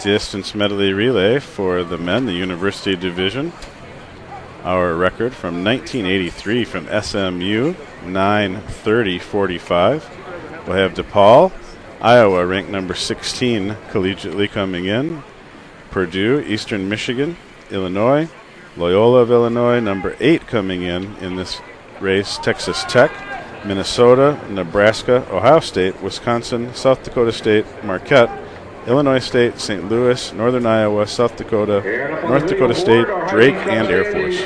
Distance medley relay for the men, the University Division. Our record from 1983 from SMU, 9:30:45. We'll have DePaul, Iowa, ranked number 16 collegiately coming in. Purdue, Eastern Michigan, Illinois, Loyola of Illinois, number 8 coming in this race. Texas Tech, Minnesota, Nebraska, Ohio State, Wisconsin, South Dakota State, Marquette, Illinois State, St. Louis, Northern Iowa, South Dakota, North Dakota State, Drake, and Air Force.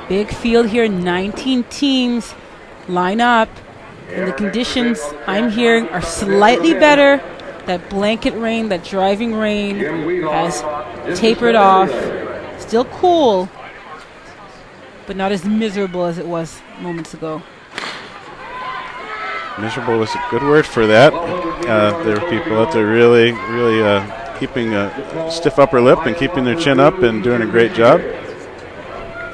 Big field here, 19 teams line up, and the conditions I'm hearing are slightly better. That blanket rain, that driving rain has tapered off. Still cool, but not as miserable as it was moments ago. Miserable was a good word for that. There were people out there really keeping a stiff upper lip and keeping their chin up and doing a great job.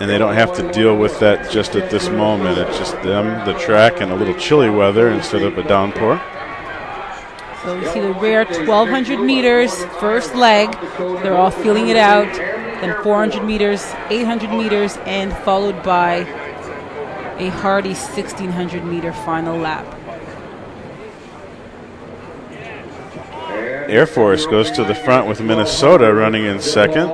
And they don't have to deal with that just at this moment. It's just them, the track, and a little chilly weather instead of a downpour. So we see the rare 1,200 meters, first leg. They're all feeling it out. Then 400 meters, 800 meters, and followed by a hardy 1,600 meter final lap. Air Force goes to the front with Minnesota running in second.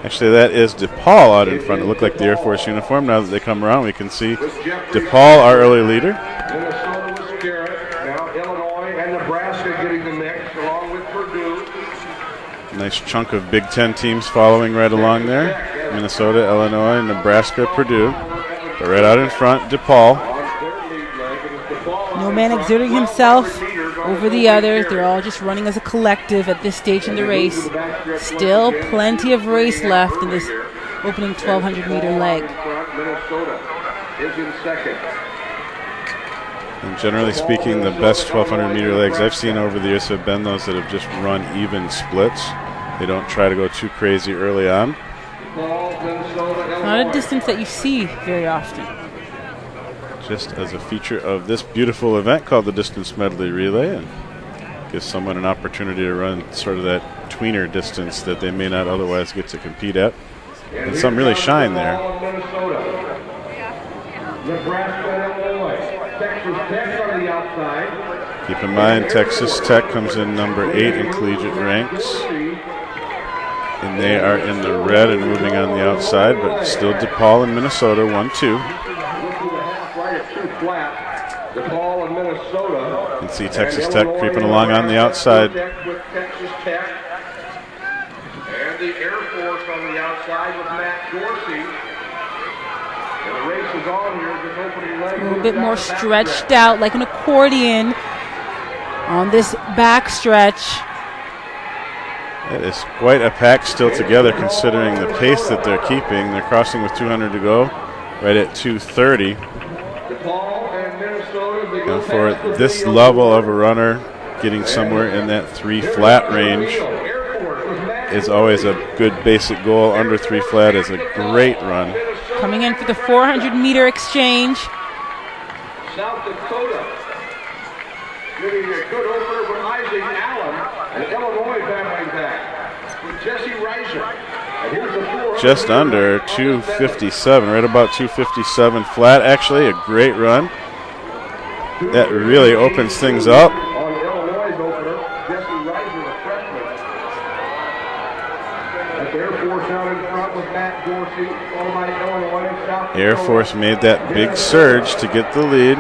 Actually, that is DePaul out in front. It looked like the Air Force uniform. Now that they come around, we can see DePaul, our early leader. Minnesota was Garrett. Now Illinois and Nebraska getting the mix, along with Purdue. Nice chunk of Big Ten teams following right along there. Minnesota, Illinois, Nebraska, Purdue. But right out in front, DePaul. No man exerting himself over the other. They're all just running as a collective at this stage in the race. Still plenty of race left in this opening 1,200 meter leg. Minnesota is in second. And generally speaking, the best 1,200 meter legs I've seen over the years have been those that have just run even splits. They don't try to go too crazy early on. Not a distance that you see very often. Just as a feature of this beautiful event called the Distance Medley Relay, and gives someone an opportunity to run sort of that tweener distance that they may not otherwise get to compete at. And some really shine there. Keep in mind, Texas Tech comes in number 8 in collegiate ranks. And they are in the red and moving on the outside, but still DePaul and Minnesota, 1-2. DePaul and Minnesota. You can see Texas Tech creeping along on the outside. With Texas Tech. And the Air Force on the outside with Matt Dorsey. And the race is on here. This opening leg. A little bit more stretched out like an accordion on this back stretch. It is quite a pack still together considering the pace that they're keeping. They're crossing with 200 to go, right at 2:30. And for this level of a runner, getting somewhere in that 3 flat range is always a good basic goal. Under 3 flat is a great run. Coming in for the 400 meter exchange. South Dakota getting a good opener from Isaac Allen, and Illinois battling back with Jesse Reiser. And here's the 400. Just under 257, right about 257 flat. Actually, a great run. That really opens things up. On Illinois' opener, Jesse Reiser, the freshman. That's Air Force out in front with Matt Dorsey, followed by Illinois. South Air Force made that big surge to get the lead.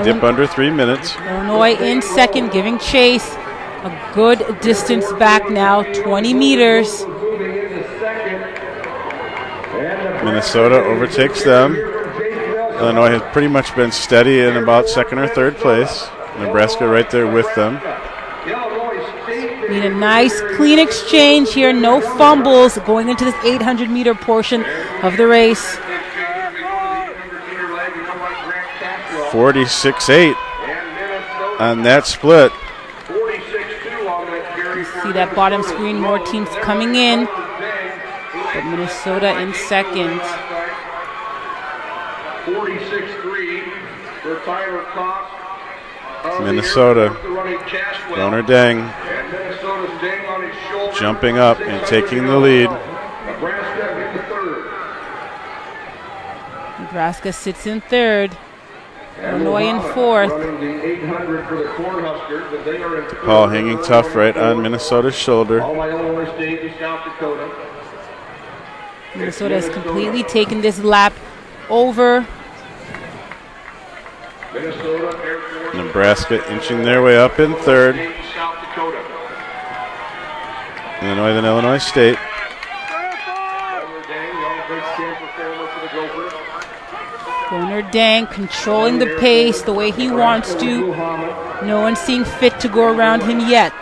Dip under 3 minutes. Illinois in second, giving chase. A good distance back now, 20 meters. Minnesota overtakes them. Illinois has pretty much been steady in about second or third place. Nebraska right there with them. Need a nice clean exchange here, no fumbles going into this 800 meter portion of the race. 46-8 on that split. You see that bottom screen, more teams coming in, but Minnesota in second. 46-3 for Tyler Cox. Minnesota. Goner Dang And Minnesota's Dang on his shoulder. jumping up and taking the lead. Nebraska in the third. Nebraska sits in third. And Illinois in Muhammad fourth. Running the 800 for the Cornhuskers, but they are in third. Paul hanging tough right on Minnesota's shoulder. All by Illinois State and South Dakota. Minnesota has completely taken this lap over. Minnesota, Air Force. Nebraska inching their way up in third. State, South Dakota. Illinois, then Illinois State. Goner Dang controlling the pace the way he wants to. No one seeing fit to go around him yet.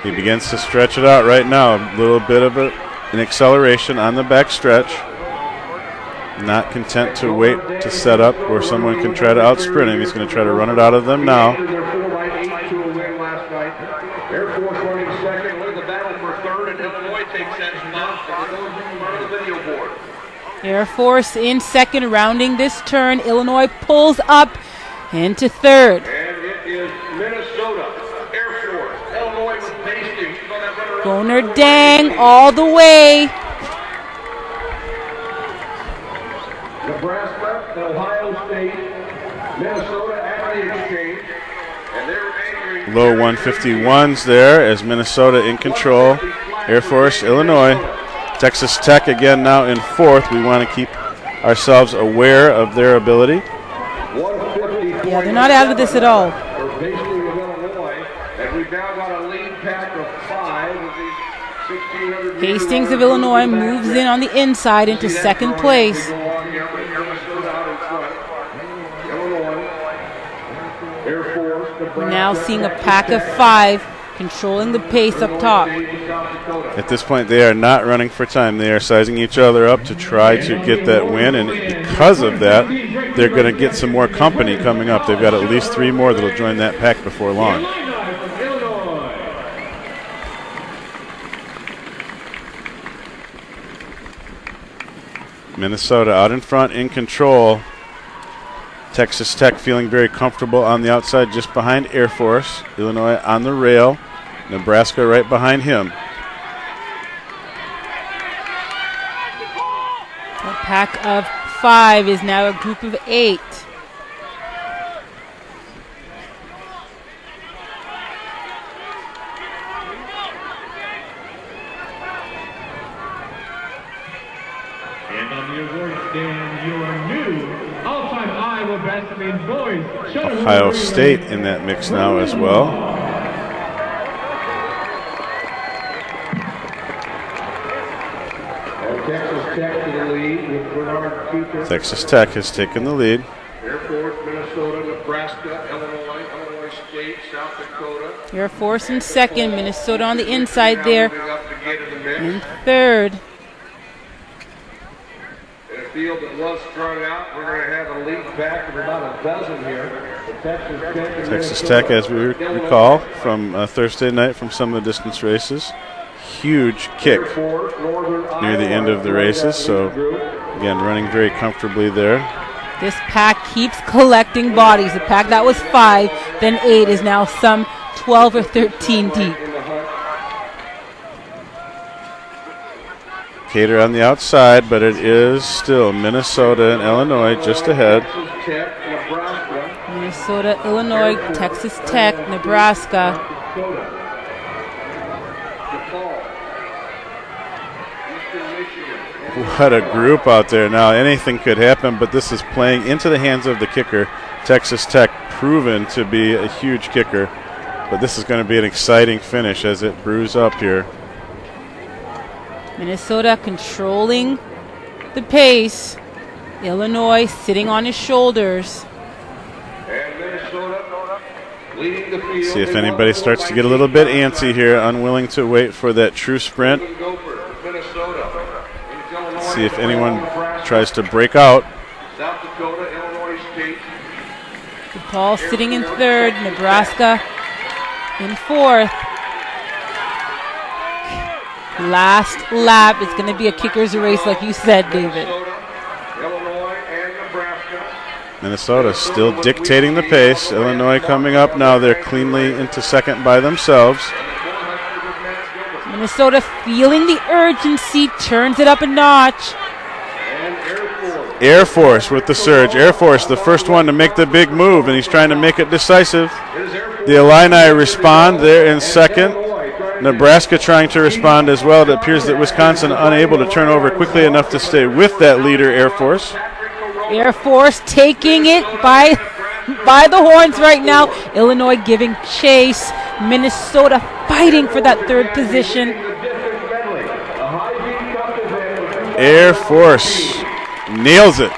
He begins to stretch it out right now. A little bit of an acceleration on the back stretch. Not content to wait to set up where someone can try to outsprint him. He's going to try to run it out of them now. Air Force running second, win the battle for third, and Illinois takes that spot. Part of the video board. Air Force in second, rounding this turn. Illinois pulls up into third. And it is Minnesota, Air Force, Illinois with Hastings. Goner Dang all the way. Nebraska, Ohio State, Minnesota at the exchange. And they're angry. Low 151s there as Minnesota in control. Air Force, Illinois. Texas Tech again now in fourth. We want to keep ourselves aware of their ability. Yeah, they're not out of this at all. Hastings of Illinois moves in on the inside into second place. We're now seeing a pack of five controlling the pace up top. At this point, they are not running for time. They are sizing each other up to try to get that win, and because of that, they're going to get some more company coming up. They've got at least three more that will join that pack before long. Minnesota out in front, in control. Texas Tech feeling very comfortable on the outside just behind Air Force. Illinois on the rail. Nebraska right behind him. A pack of five is now a group of eight. And on the award stand, your new all-time Iowa Wrestling Boys. Ohio State in that mix now as well. Texas Tech to the lead with Bernard Cooper. Texas Tech has taken the lead. Air Force, Minnesota, Nebraska, Illinois, Illinois State, South Dakota. Air Force in second, Minnesota on the inside there. Moving up to get in the mix. In third. In a field that was strung out, we're going to have a lead back of about a dozen here. Texas Tech, as we recall from Thursday night from some of the distance races. Huge kick near the end of the races, so again running very comfortably there. This pack keeps collecting bodies. The pack that was five, then eight, is now some 12 or 13 deep. Cater on the outside, but it is still Minnesota and Illinois just ahead. Minnesota, Illinois, Texas Tech, Nebraska. What a group out there now. Anything could happen, but this is playing into the hands of the kicker. Texas Tech proven to be a huge kicker, but this is going to be an exciting finish as it brews up here. Minnesota controlling the pace. Illinois sitting on his shoulders. And Minnesota leading the field. See if anybody starts to get a little bit antsy here, unwilling to wait for that true sprint. See if anyone tries to break out. South Dakota, Illinois State. DePaul sitting in third, Nebraska in fourth. Last lap, it's going to be a kicker's race like you said, David. Illinois and Minnesota still dictating the pace. Illinois coming up now. They're cleanly into second by themselves. Minnesota feeling the urgency, turns it up a notch. Air Force with the surge. Air Force, the first one to make the big move, and he's trying to make it decisive. The Illini respond. They're in second. Nebraska trying to respond as well. It appears that Wisconsin unable to turn over quickly enough to stay with that leader, Air Force. Air Force taking it by the horns right now. Illinois giving chase. Minnesota fighting for that third position. Air Force nails it.